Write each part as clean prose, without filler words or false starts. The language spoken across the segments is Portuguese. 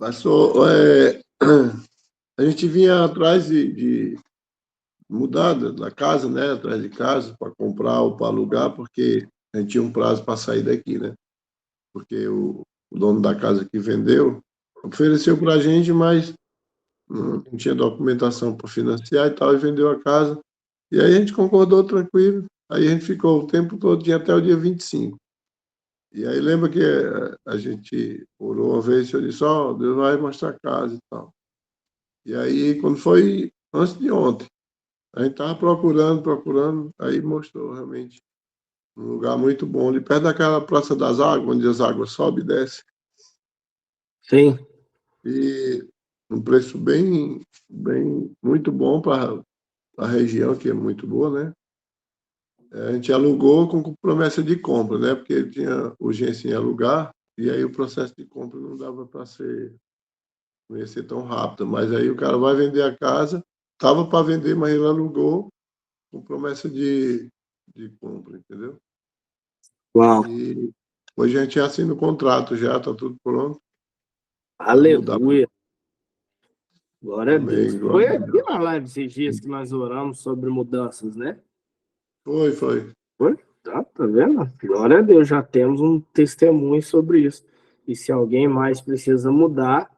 Passou, a gente vinha atrás de mudar da casa, né? Atrás de casa, para comprar ou para alugar, porque a gente tinha um prazo para sair daqui, né? Porque o dono da casa que vendeu ofereceu para a gente, mas não tinha documentação para financiar e tal, e vendeu a casa. E aí a gente concordou tranquilo. Aí a gente ficou o tempo todo, tinha até o dia 25. E aí lembra que a gente orou uma vez e eu disse, Deus vai mostrar a casa e tal. E aí, quando foi antes de ontem, a gente estava procurando, aí mostrou realmente um lugar muito bom, ali perto daquela Praça das Águas, onde as águas sobem e descem. Sim. E um preço muito bom para a região, que é muito boa, né? A gente alugou com promessa de compra, né? Porque tinha urgência em alugar, e aí o processo de compra não dava para ser, não ia ser tão rápido. Mas aí o cara vai vender a casa, estava para vender, mas ele alugou com promessa de compra, entendeu? Uau. E hoje a gente já assina o contrato, já está tudo pronto. Aleluia. Glória a Deus. Amém, Foi glória a aqui Deus. na live esses dias que nós oramos sobre mudanças, né? Foi. Foi? Tá vendo? Glória a Deus, já temos um testemunho sobre isso. E se alguém mais precisa mudar,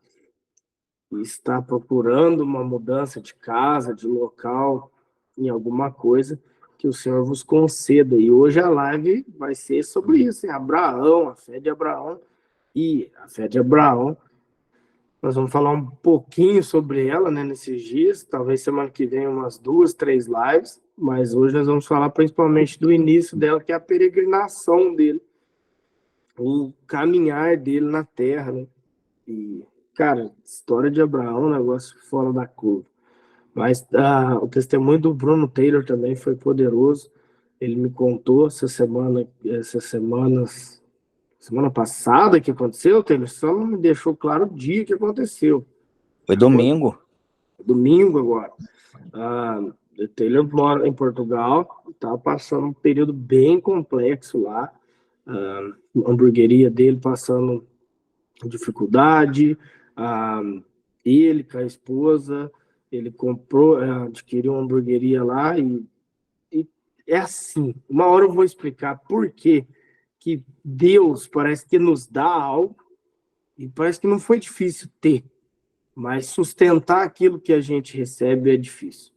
e está procurando uma mudança de casa, de local, em alguma coisa, que o Senhor vos conceda. E hoje a live vai ser sobre isso, Abraão, a fé de Abraão. E a fé de Abraão, nós vamos falar um pouquinho sobre ela, né, nesses dias, talvez semana que vem umas 2, 3 lives, mas hoje nós vamos falar principalmente do início dela, que é a peregrinação dele, o caminhar dele na terra, né? E, cara, história de Abraão é um negócio fora da curva. Mas o testemunho do Bruno Taylor também foi poderoso. Ele me contou semana passada que aconteceu, Taylor, só não me deixou claro o dia que aconteceu. Foi domingo. Domingo agora. O Taylor mora em Portugal, estava passando um período bem complexo lá. A hamburgueria dele passando dificuldade. Ele com a esposa, ele adquiriu uma hamburgueria lá e é assim. Uma hora eu vou explicar por quê que Deus parece que nos dá algo e parece que não foi difícil ter, mas sustentar aquilo que a gente recebe é difícil.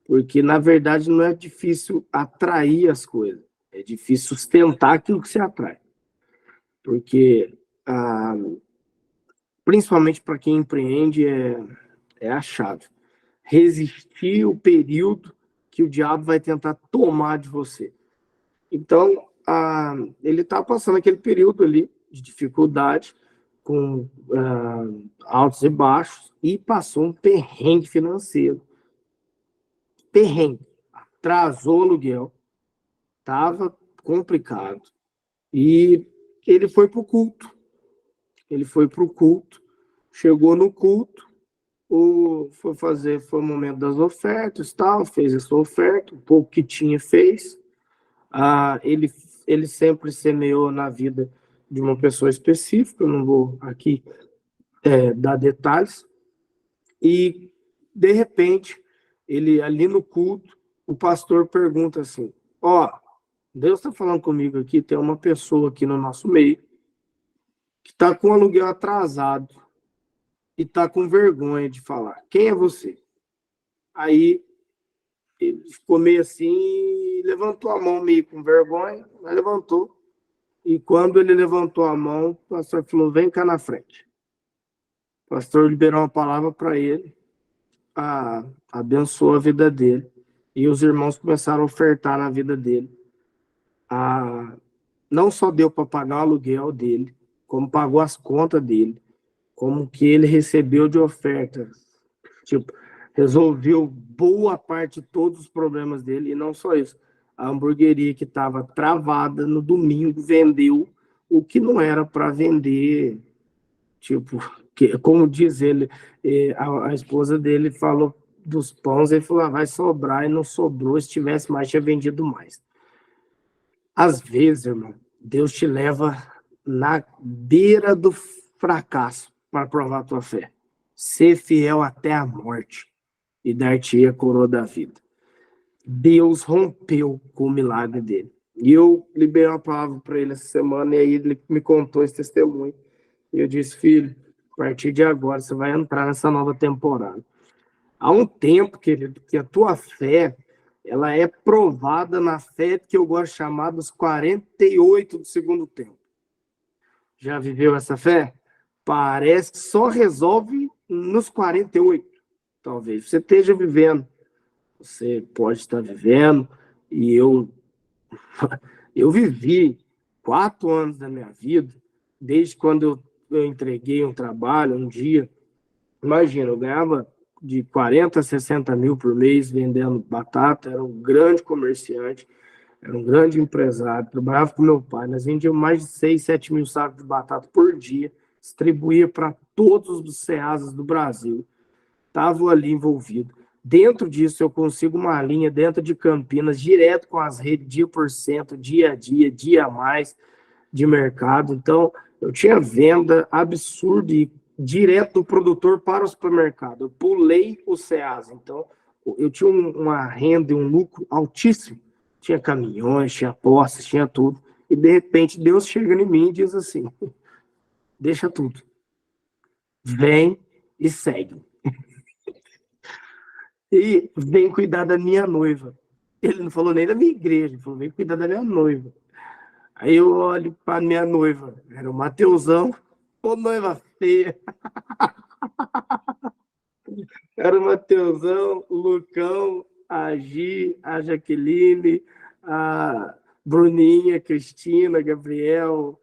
Porque, na verdade, não é difícil atrair as coisas, é difícil sustentar aquilo que você atrai. Porque, principalmente para quem empreende, é a chave. Resistir o período que o diabo vai tentar tomar de você. Então, ele está passando aquele período ali de dificuldade, com altos e baixos, e passou um perrengue financeiro. Perrengue. Atrasou o aluguel, estava complicado. E ele foi para o culto. Chegou no culto, foi o momento das ofertas, tal, fez essa oferta, o pouco que tinha fez. Ele sempre semeou na vida de uma pessoa específica, eu não vou aqui dar detalhes, e de repente, ele ali no culto, o pastor pergunta assim, Deus está falando comigo aqui, tem uma pessoa aqui no nosso meio que está com o aluguel atrasado e está com vergonha de falar. Quem é você? Aí ele ficou meio assim, levantou a mão meio com vergonha, mas levantou. E quando ele levantou a mão, o pastor falou, vem cá na frente. O pastor liberou uma palavra para ele, abençoou a vida dele. E os irmãos começaram a ofertar na vida dele. Não só deu para pagar o aluguel dele, como pagou as contas dele, como que ele recebeu de oferta. Tipo, resolveu boa parte de todos os problemas dele, e não só isso. A hamburgueria que estava travada no domingo vendeu o que não era para vender. Tipo, como diz ele, a esposa dele falou dos pães, ele falou, vai sobrar, e não sobrou, se tivesse mais, tinha vendido mais. Às vezes, irmão, Deus te leva na beira do fracasso para provar a tua fé. Ser fiel até a morte e dar-te a coroa da vida. Deus rompeu com o milagre dele. E eu liberei uma palavra para ele essa semana, e aí ele me contou esse testemunho. E eu disse, filho, a partir de agora você vai entrar nessa nova temporada. Há um tempo, querido, que a tua fé, ela é provada na fé que eu gosto de chamar dos 48 do segundo tempo. Já viveu essa fé? Parece que só resolve nos 48, talvez. Você esteja vivendo. Você pode estar vivendo, e eu vivi 4 anos da minha vida, desde quando eu entreguei um trabalho, um dia. Imagina, eu ganhava de 40 a 60 mil por mês vendendo batata, era um grande comerciante, era um grande empresário, trabalhava com meu pai, nós vendíamos mais de 6, 7 mil sacos de batata por dia, distribuía para todos os Ceasas do Brasil, estava ali envolvido. Dentro disso, eu consigo uma linha dentro de Campinas, direto com as redes, dia por cento, dia a dia a mais de mercado. Então, eu tinha venda absurda e direto do produtor para o supermercado. Eu pulei o Ceasa. Então, eu tinha uma renda e um lucro altíssimo. Tinha caminhões, tinha postes, tinha tudo. E, de repente, Deus chega em mim e diz assim, deixa tudo. Vem e segue. E vem cuidar da minha noiva. Ele não falou nem da minha igreja, ele falou, vem cuidar da minha noiva. Aí eu olho para minha noiva, era o Mateusão, ô noiva feia. Era o Mateusão, o Lucão, a Gi, a Jaqueline, a Bruninha, a Cristina, a Gabriel.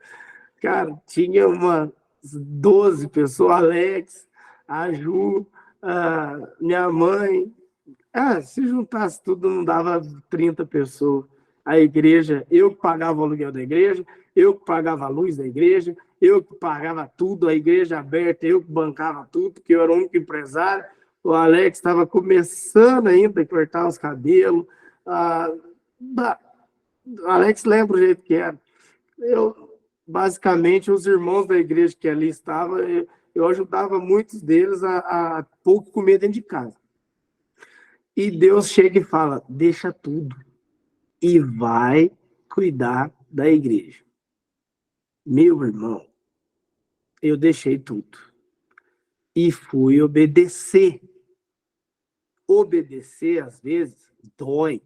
Cara, tinha umas 12 pessoas, Alex, a Ju, a minha mãe. Se juntasse tudo, não dava 30 pessoas. A igreja, eu que pagava o aluguel da igreja, eu que pagava a luz da igreja, eu que pagava tudo, a igreja aberta, eu que bancava tudo, porque eu era o único empresário. O Alex estava começando ainda a cortar os cabelos. O Alex lembra o jeito que era. Basicamente, os irmãos da igreja que ali estavam, eu ajudava muitos deles a pouco comer dentro de casa. E Deus chega e fala, deixa tudo e vai cuidar da igreja. Meu irmão, eu deixei tudo e fui obedecer. Obedecer, às vezes, dói,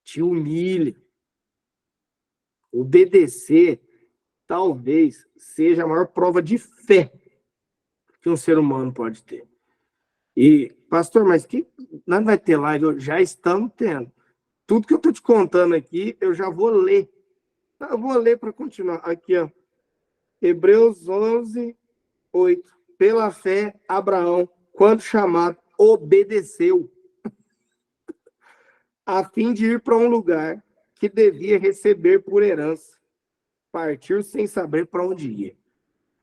te humilha. Obedecer, talvez, seja a maior prova de fé que um ser humano pode ter. E, pastor, mas que não vai ter live? Já estamos tendo. Tudo que eu estou te contando aqui, eu já vou ler. Eu vou ler para continuar. Aqui, ó. Hebreus 11, 8. Pela fé, Abraão, quando chamado, obedeceu, a fim de ir para um lugar que devia receber por herança. Partiu sem saber para onde ia.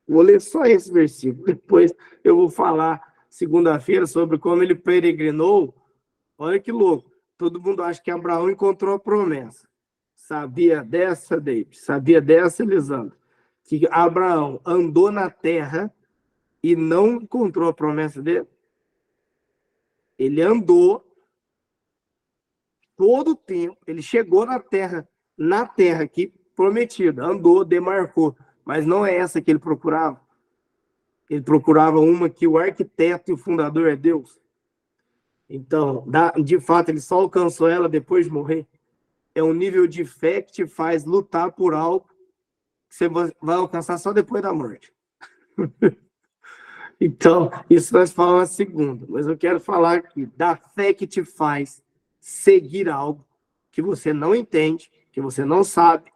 Vou ler só esse versículo. Depois eu vou falar segunda-feira sobre como ele peregrinou. Olha que louco. Todo mundo acha que Abraão encontrou a promessa. Sabia dessa, David? Sabia dessa, Elisandro? Que Abraão andou na terra e não encontrou a promessa dele? Ele andou todo o tempo. Ele chegou na terra aqui prometida. Andou, demarcou. Mas não é essa que ele procurava. Ele procurava uma que o arquiteto e o fundador é Deus. Então, de fato, ele só alcançou ela depois de morrer. É um nível de fé que te faz lutar por algo que você vai alcançar só depois da morte. Então, isso nós falamos na segunda. Mas eu quero falar aqui da fé que te faz seguir algo que você não entende, que você não sabe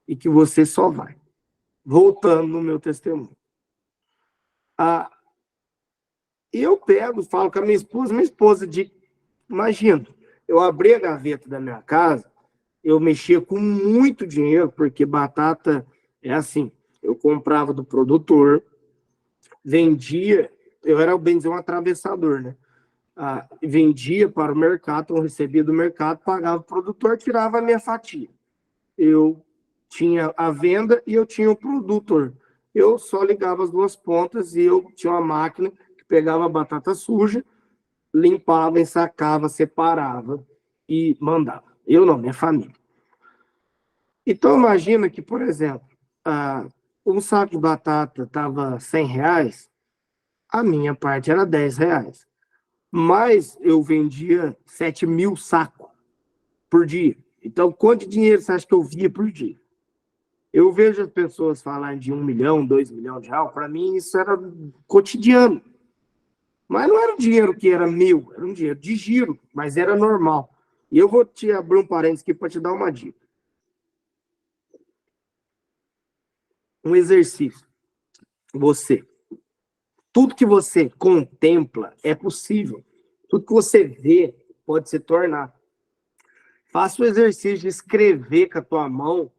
e que você só vai. Voltando no meu testemunho. Eu pego e falo com a minha esposa imagina, eu abri a gaveta da minha casa, eu mexia com muito dinheiro, porque batata é assim, eu comprava do produtor, vendia, eu era, bem dizer, um atravessador, né? Vendia para o mercado, eu recebia do mercado, pagava o produtor, tirava a minha fatia. Eu tinha a venda e eu tinha o produtor. eu só ligava as duas pontas e eu tinha uma máquina que pegava a batata suja, limpava, ensacava, separava e mandava. Eu não, minha família. Então, imagina que, por exemplo, um saco de batata estava R$100, a minha parte era R$10. Mas eu vendia 7.000 sacos por dia. Então, quanto de dinheiro você acha que eu via por dia? Eu vejo as pessoas falarem de 1 milhão, 2 milhões de reais, para mim isso era cotidiano. Mas não era um dinheiro que era meu, era um dinheiro de giro, mas era normal. E eu vou te abrir um parênteses aqui para te dar uma dica. Um exercício. Tudo que você contempla é possível. Tudo que você vê pode se tornar. Faça o exercício de escrever com a tua mão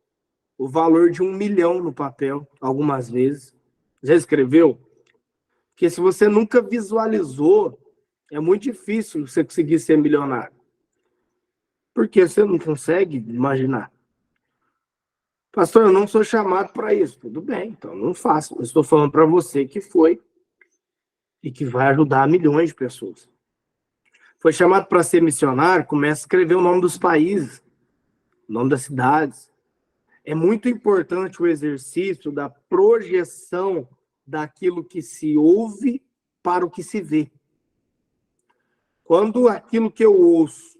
o valor de 1 milhão no papel, algumas vezes. Já escreveu? Porque se você nunca visualizou, é muito difícil você conseguir ser milionário. Porque você não consegue imaginar. Pastor, eu não sou chamado para isso. Tudo bem, então não faça. Eu estou falando para você que foi e que vai ajudar milhões de pessoas. Foi chamado para ser missionário, começa a escrever o nome dos países, o nome das cidades. É muito importante o exercício da projeção daquilo que se ouve para o que se vê. Quando aquilo que eu ouço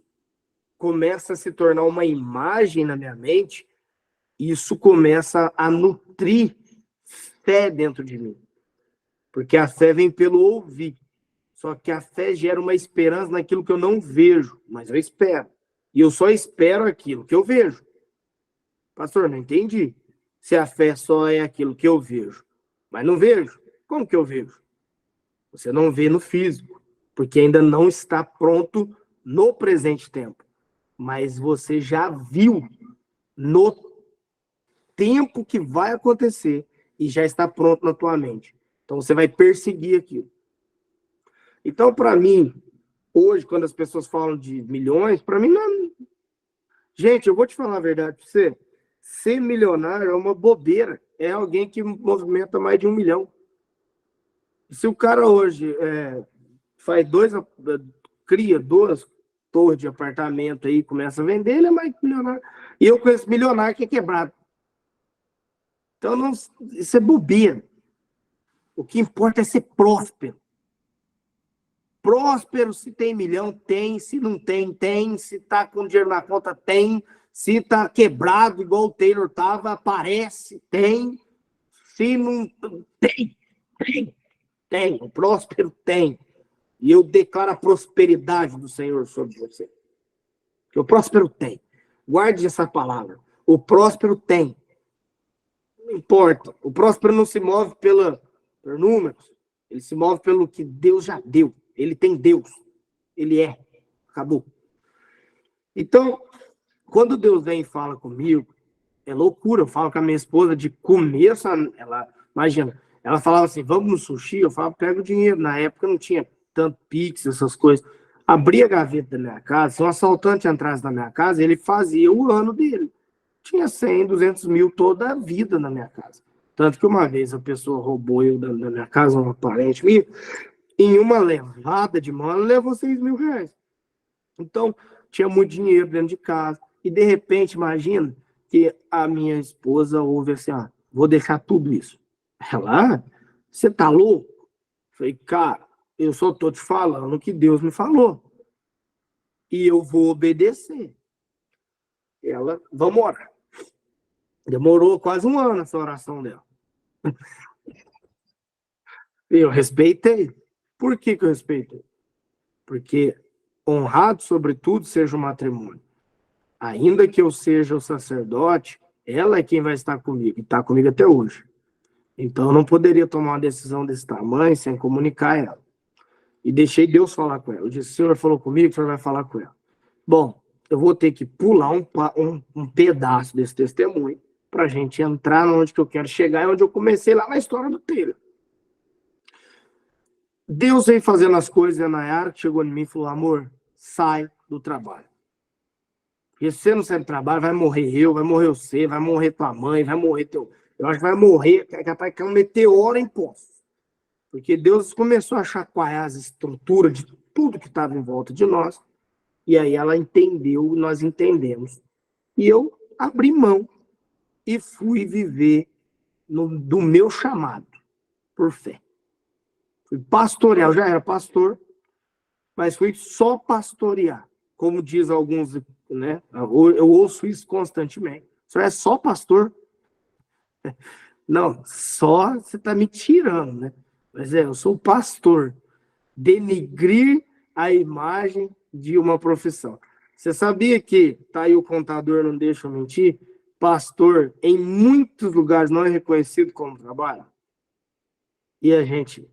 começa a se tornar uma imagem na minha mente, isso começa a nutrir fé dentro de mim. Porque a fé vem pelo ouvir. Só que a fé gera uma esperança naquilo que eu não vejo, mas eu espero. E eu só espero aquilo que eu vejo. Pastor, não entendi. Se a fé só é aquilo que eu vejo, mas não vejo, como que eu vejo? Você não vê no físico, porque ainda não está pronto no presente tempo. Mas você já viu no tempo que vai acontecer e já está pronto na tua mente. Então você vai perseguir aquilo. Então, para mim, hoje, quando as pessoas falam de milhões, para mim não. Gente, eu vou te falar a verdade para você. Ser milionário é uma bobeira. É alguém que movimenta mais de 1 milhão. Se o cara hoje cria 2 torres de apartamento aí, começa a vender, ele é mais milionário. E eu conheço milionário que é quebrado. Então, não, isso é bobeira. O que importa é ser próspero. Próspero, se tem milhão, tem. Se não tem, tem. Se tá com dinheiro na conta, tem. Se tá quebrado, igual o Taylor tava, aparece, tem. Se não tem, tem. O próspero tem. E eu declaro a prosperidade do Senhor sobre você. Que o próspero tem. Guarde essa palavra. O próspero tem. Não importa. O próspero não se move por números. Ele se move pelo que Deus já deu. Ele tem Deus. Ele é. Acabou. Então, quando Deus vem e fala comigo, é loucura. Eu falo com a minha esposa de começo, imagina, ela falava assim, vamos no sushi? Eu falava, pega o dinheiro. Na época não tinha tanto Pix, essas coisas. Abria a gaveta da minha casa, se um assaltante entrasse na minha casa, ele fazia o ano dele. Tinha 100, 200 mil toda a vida na minha casa. Tanto que uma vez a pessoa roubou eu da minha casa, uma parente minha, em uma levada de mão, ela levou 6 mil reais. Então, tinha muito dinheiro dentro de casa. E, de repente, imagina que a minha esposa ouve assim, vou deixar tudo isso. Ela, você tá louco? Eu falei, cara, eu só tô te falando o que Deus me falou. E eu vou obedecer. Ela, vamos orar. Demorou quase 1 ano essa oração dela. Eu respeitei. Por que eu respeitei? Porque honrado, sobretudo, seja o matrimônio. Ainda que eu seja o sacerdote, ela é quem vai estar comigo. E está comigo até hoje. Então, eu não poderia tomar uma decisão desse tamanho sem comunicar ela. E deixei Deus falar com ela. Eu disse, o Senhor falou comigo, o Senhor vai falar com ela. Bom, eu vou ter que pular um pedaço desse testemunho para a gente entrar onde que eu quero chegar, e onde eu comecei lá na história do Taylor. Deus veio fazendo as coisas, e a Nayara chegou em mim e falou, amor, sai do trabalho. Porque se você não sai do trabalho, vai morrer eu, vai morrer você, vai morrer tua mãe, vai morrer teu... Eu acho que vai morrer, que vai cair um meteoro em Poços. Porque Deus começou a chacoalhar as estruturas de tudo que estava em volta de nós. E aí ela entendeu, nós entendemos. E eu abri mão e fui viver do meu chamado, por fé. Fui pastorear, eu já era pastor, mas fui só pastorear. Como diz alguns, né? Eu ouço isso constantemente. O senhor é só pastor? Não, só você está me tirando, né? Mas eu sou pastor. Denigrir a imagem de uma profissão. Você sabia que, tá aí o contador, não deixa eu mentir, pastor, em muitos lugares não é reconhecido como trabalho? E a gente,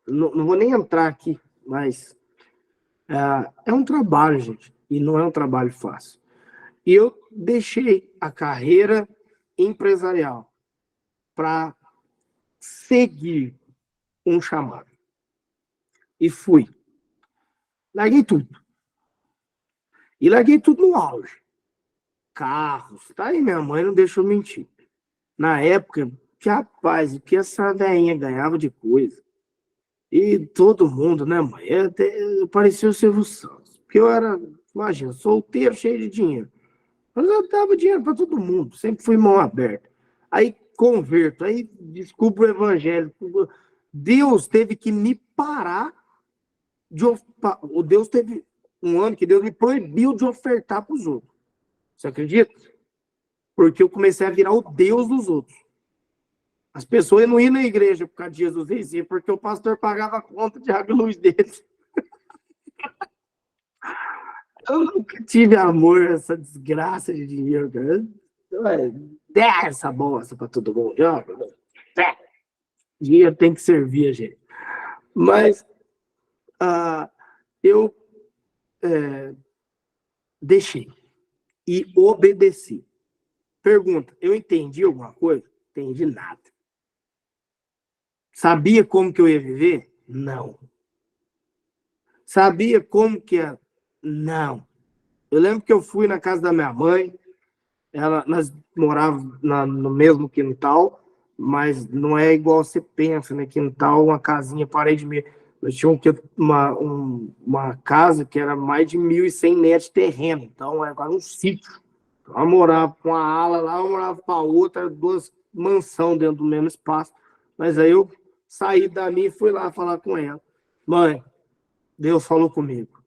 não vou nem entrar aqui, mas é um trabalho, gente, e não é um trabalho fácil. E eu deixei a carreira empresarial para seguir um chamado. E fui. Larguei tudo. E larguei tudo no auge. Carros, tá aí, minha mãe não deixou mentir. Na época, que rapaz, o que essa velhinha ganhava de coisa. E todo mundo, né, mãe? Eu parecia o Silvio Santos. Porque eu era, imagina, solteiro, cheio de dinheiro. Mas eu dava dinheiro para todo mundo, sempre fui mão aberta. Aí converto, aí descubro o evangelho. Deus teve que me parar o Deus teve um ano que Deus me proibiu de ofertar para os outros. Você acredita? Porque eu comecei a virar o Deus dos outros. As pessoas não iam na igreja por causa de Jesus em porque o pastor pagava a conta de água e luz deles. Eu nunca tive amor, essa desgraça de dinheiro, cara. Dá essa bosta para todo mundo. Dinheiro tem que servir a gente. Mas eu deixei e obedeci. Pergunta, eu entendi alguma coisa? Entendi nada. Sabia como que eu ia viver? Não. Sabia como que ia? Não. Eu lembro que eu fui na casa da minha mãe, nós morávamos no mesmo quintal, mas não é igual você pensa, né? Quintal, uma casinha, parede meio. Nós tínhamos uma casa que era mais de 1.100 metros de terreno, então era quase um sítio. Então, eu morava com uma ala lá, eu morava com a outra, 2 mansões dentro do mesmo espaço. Mas aí eu saí da minha e fui lá falar com ela. Mãe, Deus falou comigo.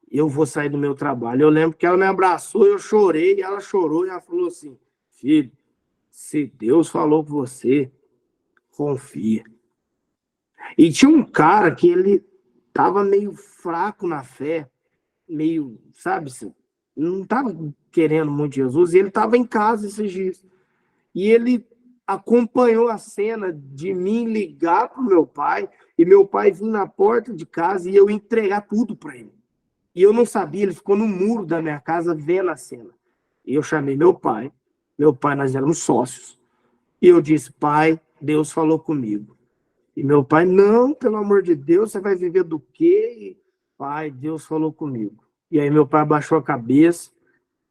Eu vou sair do meu trabalho. Eu lembro que ela me abraçou, eu chorei, ela chorou e ela falou assim, filho, se Deus falou com você, confia. E tinha um cara que ele estava meio fraco na fé, meio, sabe, não estava querendo muito Jesus, e ele estava em casa esses dias. E ele acompanhou a cena de mim ligar para o meu pai, e meu pai vir na porta de casa e eu entregar tudo para ele. E eu não sabia, ele ficou no muro da minha casa vendo a cena. E eu chamei meu pai, nós éramos sócios. E eu disse, pai, Deus falou comigo. E meu pai, não, pelo amor de Deus, você vai viver do quê? E, pai, Deus falou comigo. E aí meu pai abaixou a cabeça,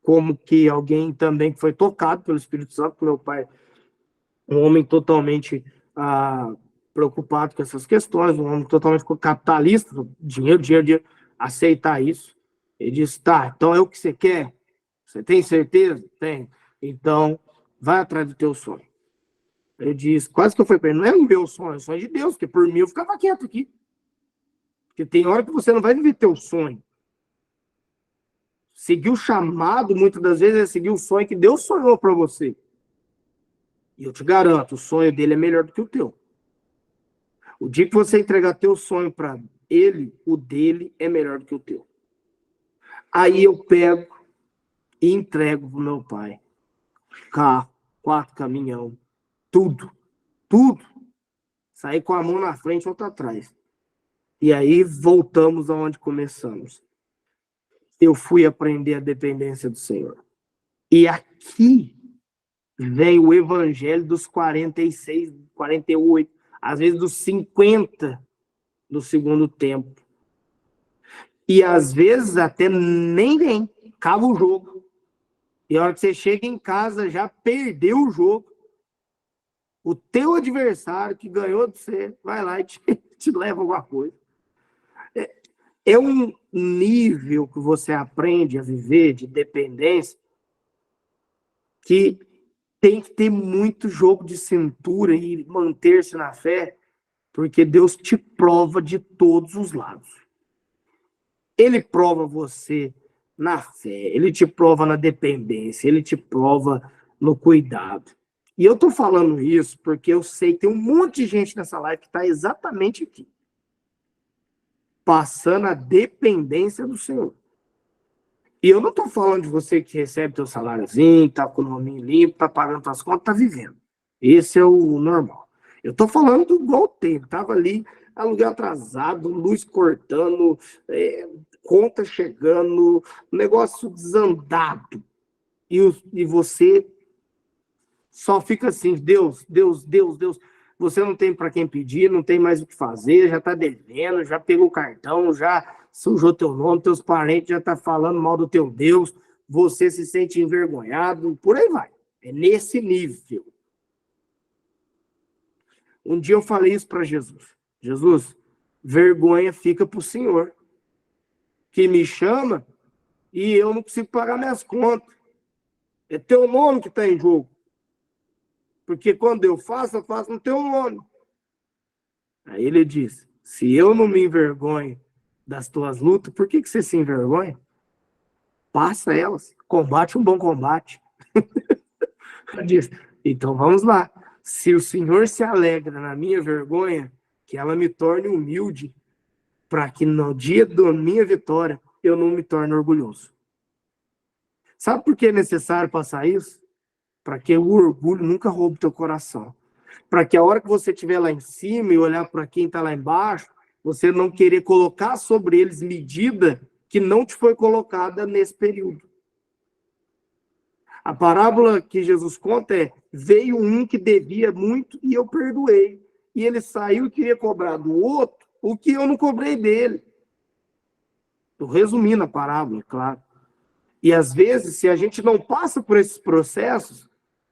como que alguém também que foi tocado pelo Espírito Santo, meu pai, um homem totalmente preocupado com essas questões, um homem totalmente capitalista, dinheiro, aceitar isso. Ele disse, tá, então é o que você quer? Você tem certeza? Tem. Então, vai atrás do teu sonho. Eu disse, quase que eu fui para ele, não é o meu sonho, é o sonho de Deus, porque por mim eu ficava quieto aqui. Porque tem hora que você não vai viver teu sonho. Seguir o chamado, muitas das vezes, é seguir o sonho que Deus sonhou para você. E eu te garanto, o sonho dele é melhor do que o teu. O dia que você entregar teu sonho para ele, o dele é melhor do que o teu. Aí eu pego e entrego pro meu pai. Carro, 4 caminhão, tudo. Saí com a mão na frente e outra atrás. E aí voltamos aonde começamos. Eu fui aprender a dependência do Senhor. E aqui vem o evangelho dos 46, 48, às vezes dos 50 do segundo tempo. E às vezes até nem vem, acaba o jogo. E a hora que você chega em casa, já perdeu o jogo. O teu adversário que ganhou de você, vai lá e te leva alguma coisa. É um nível que você aprende a viver de dependência que tem que ter muito jogo de cintura e manter-se na fé, porque Deus te prova de todos os lados. Ele prova você na fé, ele te prova na dependência, ele te prova no cuidado. E eu tô falando isso porque eu sei que tem um monte de gente nessa live que está exatamente aqui, passando a dependência do Senhor. E eu não tô falando de você que recebe teu saláriozinho, tá com o nome limpo, tá pagando tuas contas, tá vivendo. Esse é o normal. Eu tô falando do igual tempo, tava ali, aluguel atrasado, luz cortando, conta chegando, negócio desandado. E você só fica assim, Deus, Deus, Deus, Deus. Você não tem para quem pedir, não tem mais o que fazer, já está devendo, já pegou o cartão, já sujou teu nome, teus parentes já estão falando mal do teu Deus, você se sente envergonhado, por aí vai. É nesse nível. Um dia eu falei isso para Jesus. Jesus, vergonha fica para o Senhor, que me chama e eu não consigo pagar minhas contas. É teu nome que está em jogo. Porque quando eu faço no teu nome. Aí ele diz, se eu não me envergonho das tuas lutas, por que você se envergonha? Passa elas, combate um bom combate. Diz, então vamos lá. Se o Senhor se alegra na minha vergonha, que ela me torne humilde, para que no dia da minha vitória eu não me torne orgulhoso. Sabe por que é necessário passar isso? Para que o orgulho nunca roube teu coração. Para que a hora que você estiver lá em cima e olhar para quem está lá embaixo, você não querer colocar sobre eles medida que não te foi colocada nesse período. A parábola que Jesus conta é, veio um que devia muito e eu perdoei. E ele saiu e queria cobrar do outro o que eu não cobrei dele. Estou resumindo a parábola, claro. E às vezes, se a gente não passa por esses processos,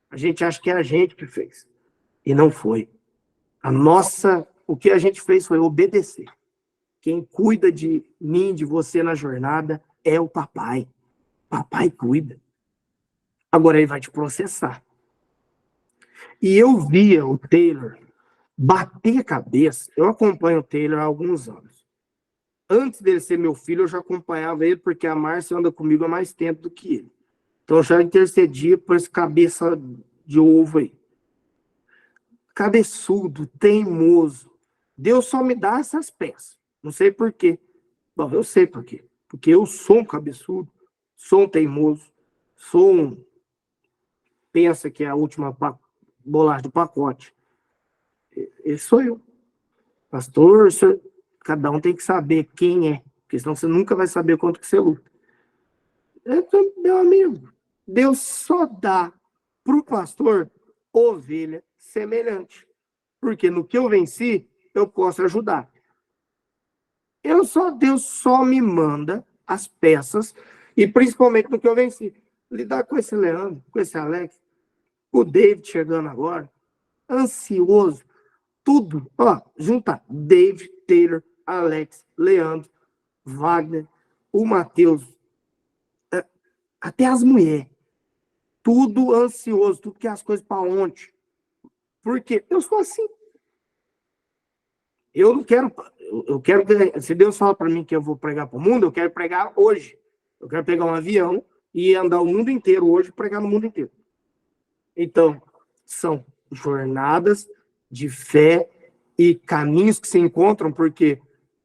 a gente acha que é a gente que fez. E não foi. O que a gente fez foi obedecer. Quem cuida de mim, de você na jornada, é o papai. Papai cuida. Agora ele vai te processar. E eu via o Taylor bater a cabeça. Eu acompanho o Taylor há alguns anos. Antes dele ser meu filho, eu já acompanhava ele, porque a Márcia anda comigo há mais tempo do que ele. Então eu já intercedia por esse cabeça de ovo aí. Cabeçudo, teimoso. Deus só me dá essas peças. Não sei por quê. Bom, eu sei por quê. Porque eu sou um cabeçudo, sou um teimoso, sou um... Pensa que é a última bolacha do pacote. Esse sou eu. Pastor, cada um tem que saber quem é. Porque senão você nunca vai saber quanto que você luta. Meu amigo, Deus só dá para o pastor ovelha semelhante. Porque no que eu venci, eu posso ajudar. Deus só me manda as peças, e principalmente no que eu venci. Lidar com esse Leandro, com esse Alex, o David chegando agora, ansioso, tudo. Ó, junta David, Taylor, Alex, Leandro, Wagner, o Matheus, até as mulheres. Tudo ansioso, tudo que é as coisas para ontem. Porque eu sou assim. Eu não quero, eu quero, se Deus fala para mim que eu vou pregar para o mundo, eu quero pregar hoje. Eu quero pegar um avião e andar o mundo inteiro hoje e pregar no mundo inteiro. Então, são jornadas de fé e caminhos que se encontram, porque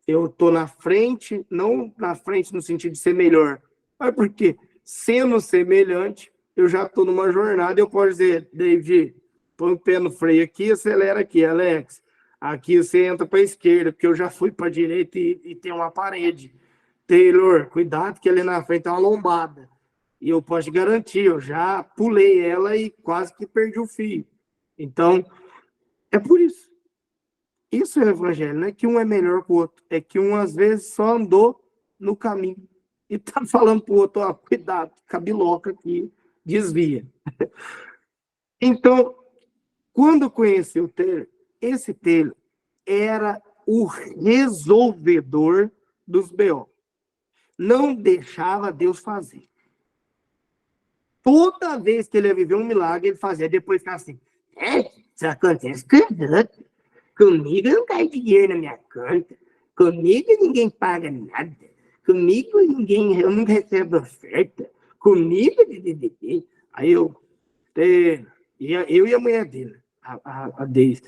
eu estou na frente, não na frente no sentido de ser melhor, mas porque, sendo semelhante, eu já estou numa jornada e eu posso dizer, David, põe o pé no freio aqui, acelera aqui, Alex. Aqui você entra para a esquerda, porque eu já fui para a direita e tem uma parede. Taylor, cuidado que ali na frente tem uma lombada. E eu posso te garantir, eu já pulei ela e quase que perdi o fio. Então, é por isso. Isso é o evangelho, não é que um é melhor que o outro. É que um, às vezes, só andou no caminho. E tá falando pro outro, ó, cuidado, cabiloca aqui. desvia. Então, quando eu conheci o Taylor, esse Taylor era o resolvedor dos B.O. Não deixava Deus fazer. Toda vez que ele ia viver um milagre, ele fazia. Depois ficava assim, isso acontece comigo não cai dinheiro na minha conta. Comigo ninguém paga nada. Comigo eu não recebo oferta. Comigo... Aí eu e a mulher dele, a Deise.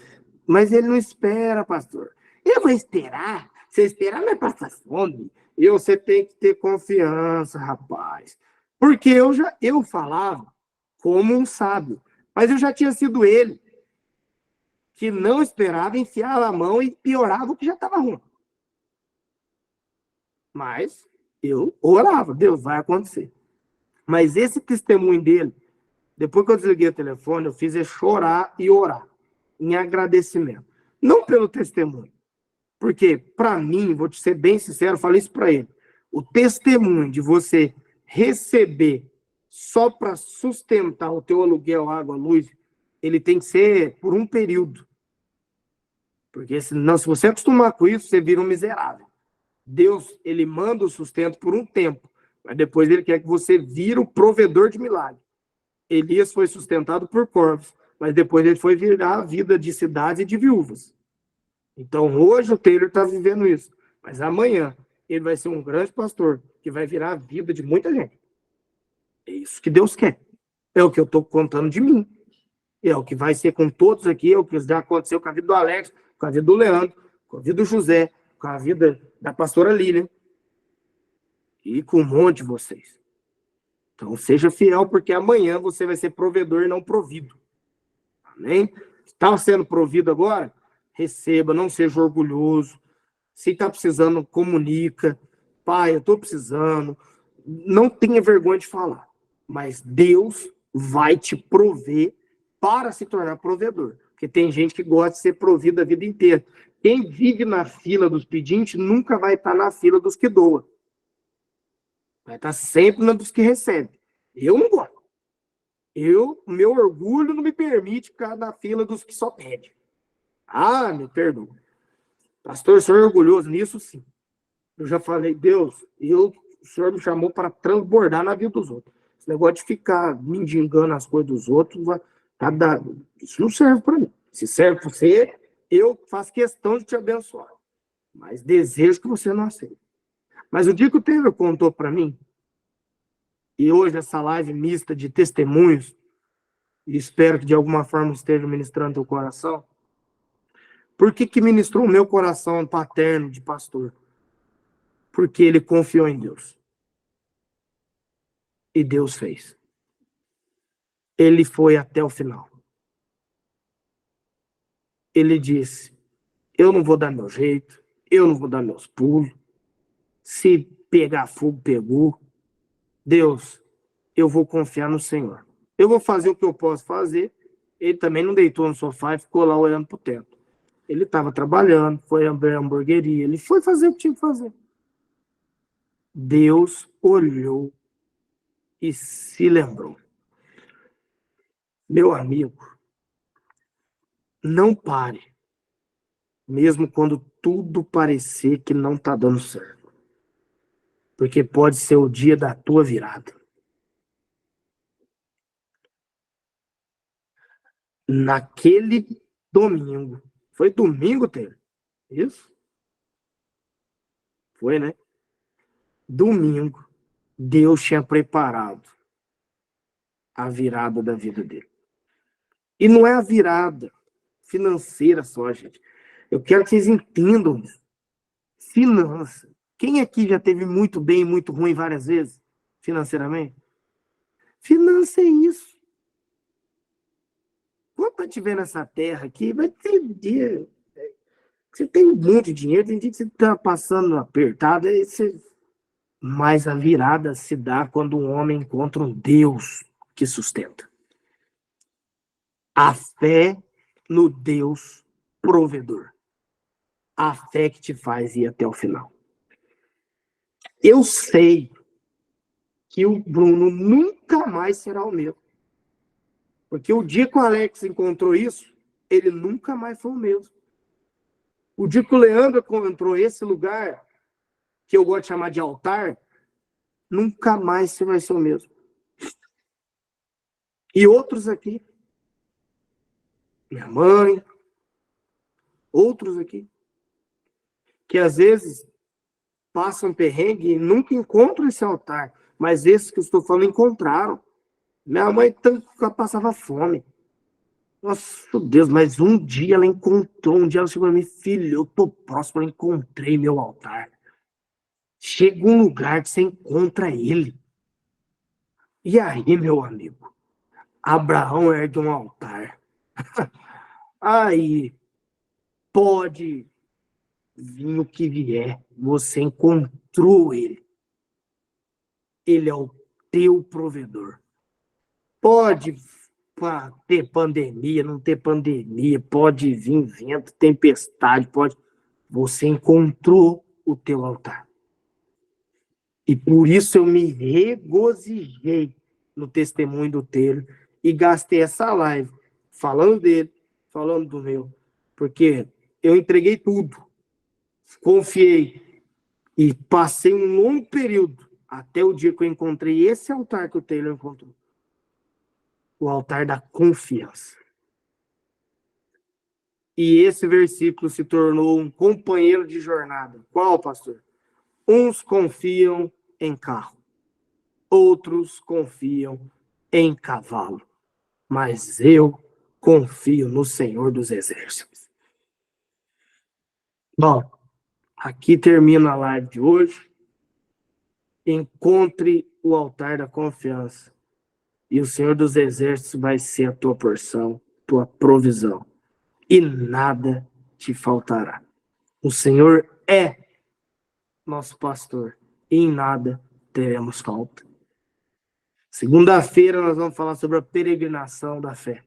Mas ele não espera, pastor. Eu vou esperar. Se esperar, vai passar fome. E você tem que ter confiança, rapaz. Porque eu falava como um sábio. Mas eu já tinha sido ele que não esperava, enfiava a mão e piorava o que já estava ruim. Mas eu orava, Deus, vai acontecer. Mas esse testemunho dele, depois que eu desliguei o telefone, eu fiz chorar e orar, em agradecimento. Não pelo testemunho, porque, para mim, vou te ser bem sincero, eu falei isso para ele, o testemunho de você receber só para sustentar o teu aluguel, água, luz, ele tem que ser por um período. Porque senão, se você acostumar com isso, você vira um miserável. Deus, ele manda o sustento por um tempo, mas depois ele quer que você vire o provedor de milagre. Elias foi sustentado por corvos, mas depois ele foi virar a vida de cidades e de viúvas. Então, hoje o Taylor está vivendo isso, mas amanhã ele vai ser um grande pastor que vai virar a vida de muita gente. É isso que Deus quer. É o que eu estou contando de mim. É o que vai ser com todos aqui, é o que já aconteceu com a vida do Alex, com a vida do Leandro, com a vida do José, com a vida da pastora Lilian e com um monte de vocês. Então, seja fiel, porque amanhã você vai ser provedor e não provido. Amém? Está sendo provido agora? Receba, não seja orgulhoso. Se está precisando, comunica. Pai, eu estou precisando. Não tenha vergonha de falar. Mas Deus vai te prover para se tornar provedor. Porque tem gente que gosta de ser provido a vida inteira. Quem vive na fila dos pedintes nunca vai estar na fila dos que doa. Vai estar sempre na dos que recebe. Eu não gosto. Meu orgulho não me permite ficar na fila dos que só pede. Ah, me perdoa. Pastor, o senhor é orgulhoso nisso, sim. Eu já falei, Deus, o senhor me chamou para transbordar na vida dos outros. Esse negócio de ficar mendigando as coisas dos outros, isso não serve para mim. Se serve para você, eu faço questão de te abençoar. Mas desejo que você não aceite. Mas o dia que o Taylor contou para mim, e hoje essa live mista de testemunhos, e espero que de alguma forma esteja ministrando teu coração, por que ministrou o meu coração paterno de pastor? Porque ele confiou em Deus. E Deus fez. Ele foi até o final. Ele disse, eu não vou dar meu jeito, eu não vou dar meus pulos, se pegar fogo, pegou. Deus, eu vou confiar no Senhor. Eu vou fazer o que eu posso fazer. Ele também não deitou no sofá e ficou lá olhando para o teto. Ele estava trabalhando, foi abrir a hamburgueria, ele foi fazer o que tinha que fazer. Deus olhou e se lembrou. Meu amigo, não pare, mesmo quando tudo parecer que não está dando certo. Porque pode ser o dia da tua virada. Naquele domingo, foi domingo, Taylor? Isso? Foi, né? Domingo, Deus tinha preparado a virada da vida dele. E não é a virada financeira só, gente. Eu quero que vocês entendam isso. Finança. Quem aqui já teve muito bem e muito ruim várias vezes, financeiramente? Finança é isso. Quando estiver nessa terra aqui, vai ter dia. Você tem um monte de dinheiro, tem dia que você está passando apertado, mas a virada se dá quando um homem encontra um Deus que sustenta. A fé no Deus provedor. A fé que te faz ir até o final. Eu sei que o Bruno nunca mais será o mesmo. Porque o dia que o Alex encontrou isso, ele nunca mais foi o mesmo. O dia que o Leandro encontrou esse lugar, que eu gosto de chamar de altar, nunca mais você vai ser o mesmo. E outros aqui, minha mãe, outros aqui, que às vezes passam perrengue e nunca encontram esse altar, mas esses que eu estou falando encontraram. Minha mãe passava fome. Nossa, Deus, mas um dia ela encontrou, um dia ela chegou para mim, filho, eu tô próximo, eu encontrei meu altar. Chega um lugar que você encontra ele. E aí, meu amigo, Abraão ergue um altar. Aí, pode vir o que vier, você encontrou ele. Ele é o teu provedor. Pode ter pandemia, não ter pandemia, pode vir vento, tempestade, pode. Você encontrou o teu altar. E por isso eu me regozijei no testemunho do Taylor e gastei essa live falando dele, falando do meu, porque eu entreguei tudo, confiei e passei um longo período até o dia que eu encontrei esse altar que o Taylor encontrou. O altar da confiança. E esse versículo se tornou um companheiro de jornada. Qual, pastor? Uns confiam em carro, outros confiam em cavalo, mas eu confio no Senhor dos Exércitos. Bom, aqui termina a live de hoje. Encontre o altar da confiança e o Senhor dos Exércitos vai ser a tua porção, tua provisão, e nada te faltará. O Senhor é nosso pastor e em nada teremos falta. Segunda-feira nós vamos falar sobre a peregrinação da fé.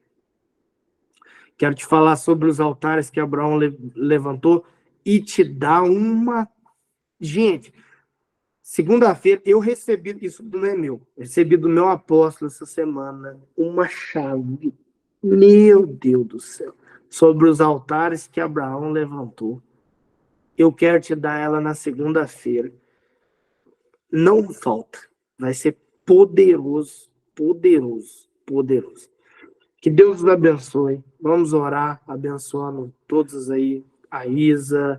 Quero te falar sobre os altares que Abraão levantou e te dar uma... Gente, segunda-feira eu recebi, isso não é meu, recebi do meu apóstolo essa semana uma chave, meu Deus do céu, sobre os altares que Abraão levantou. Eu quero te dar ela na segunda-feira. Não falta. Vai ser poderoso, poderoso, poderoso. Que Deus os abençoe. Vamos orar, abençoando todos aí, a Isa,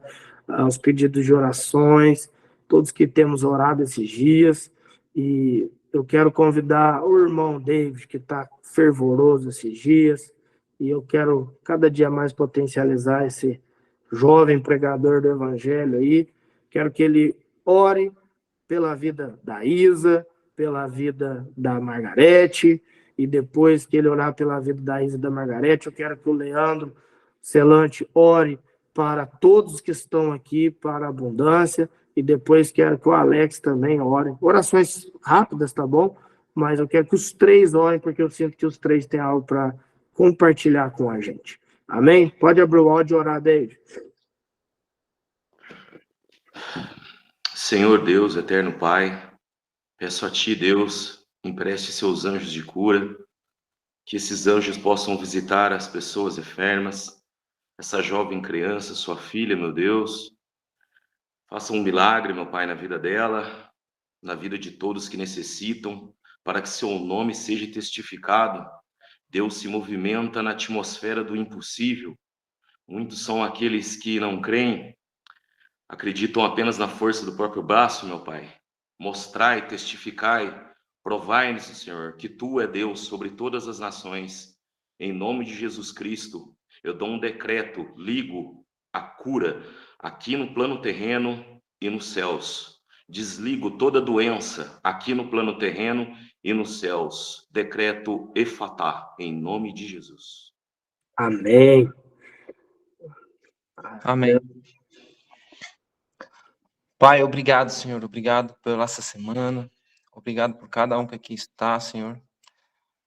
os pedidos de orações, todos que temos orado esses dias. E eu quero convidar o irmão David, que está fervoroso esses dias. E eu quero cada dia mais potencializar esse jovem pregador do evangelho aí. Quero que ele ore pela vida da Isa, pela vida da Margarete, e depois que ele orar pela vida da Isa e da Margarete, eu quero que o Leandro Celante ore para todos que estão aqui, para a abundância, e depois quero que o Alex também ore. Orações rápidas, tá bom? Mas eu quero que os três orem, porque eu sinto que os três têm algo para compartilhar com a gente. Amém? Pode abrir o áudio e orar, David. Senhor Deus, eterno Pai, peço a Ti, Deus, empreste seus anjos de cura, que esses anjos possam visitar as pessoas enfermas, essa jovem criança, sua filha, meu Deus. Faça um milagre, meu Pai, na vida dela, na vida de todos que necessitam, para que seu nome seja testificado. Deus se movimenta na atmosfera do impossível. Muitos são aqueles que não creem, acreditam apenas na força do próprio braço, meu Pai. Mostrai, testificai, provai-nos, Senhor, que Tu é Deus sobre todas as nações. Em nome de Jesus Cristo, eu dou um decreto, ligo a cura aqui no plano terreno e nos céus. Desligo toda doença aqui no plano terreno e nos céus. Decreto Efatá, em nome de Jesus. Amém. Amém. Pai, obrigado, Senhor. Obrigado pela essa semana. Obrigado por cada um que aqui está, Senhor.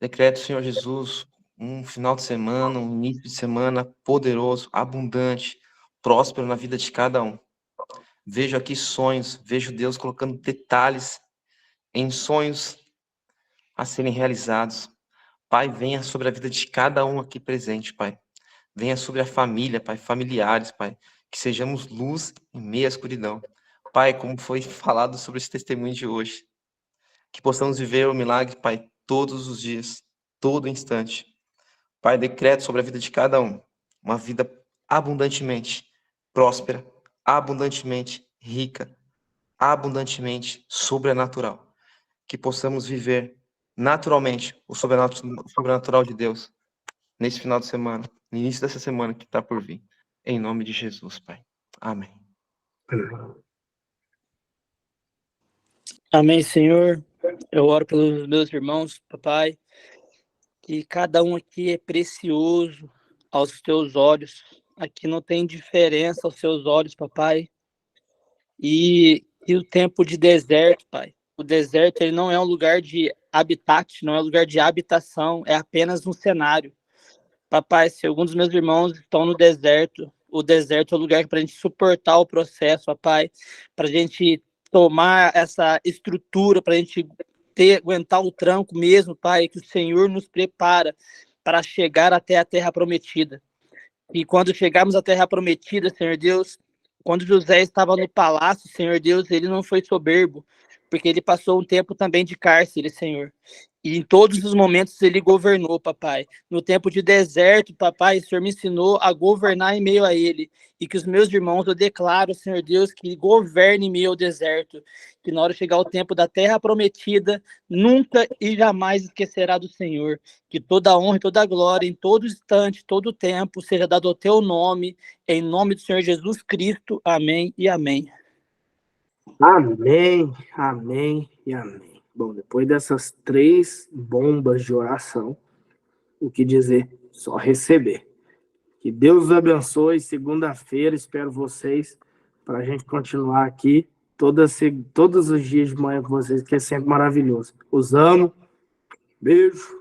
Decreto, Senhor Jesus, um final de semana, um início de semana poderoso, abundante, próspero na vida de cada um. Vejo aqui sonhos, vejo Deus colocando detalhes em sonhos a serem realizados. Pai, venha sobre a vida de cada um aqui presente, Pai. Venha sobre a família, Pai, familiares, Pai. Que sejamos luz em meio à escuridão. Pai, como foi falado sobre esse testemunho de hoje, que possamos viver o milagre, Pai, todos os dias, todo instante. Pai, decreto sobre a vida de cada um, uma vida abundantemente próspera, abundantemente rica, abundantemente sobrenatural. Que possamos viver naturalmente o sobrenatural de Deus nesse final de semana, no início dessa semana que está por vir. Em nome de Jesus, Pai. Amém. Amém, Senhor. Eu oro pelos meus irmãos, papai, que cada um aqui é precioso aos teus olhos. Aqui não tem diferença aos seus olhos, papai. E o tempo de deserto, pai. O deserto, ele não é um lugar de habitat, não é um lugar de habitação, é apenas um cenário. Papai, se alguns dos meus irmãos estão no deserto, o deserto é o lugar para a gente suportar o processo, papai, para a gente tomar essa estrutura, para a gente aguentar o tranco mesmo, pai, que o Senhor nos prepara para chegar até a terra prometida. E quando chegarmos à terra prometida, Senhor Deus, quando José estava no palácio, Senhor Deus, ele não foi soberbo, porque ele passou um tempo também de cárcere, Senhor. E em todos os momentos ele governou, papai. No tempo de deserto, papai, o Senhor me ensinou a governar em meio a ele. E que os meus irmãos, eu declaro, Senhor Deus, que governe em meio ao deserto. Que na hora de chegar o tempo da terra prometida, nunca e jamais esquecerá do Senhor. Que toda a honra e toda a glória, em todo instante, todo tempo, seja dado ao teu nome, em nome do Senhor Jesus Cristo. Amém e amém. Amém, amém e amém. Bom, depois dessas 3 bombas de oração, o que dizer? Só receber. Que Deus os abençoe. Segunda-feira espero vocês para a gente continuar aqui todos os dias de manhã com vocês, que é sempre maravilhoso. Os amo. Beijo.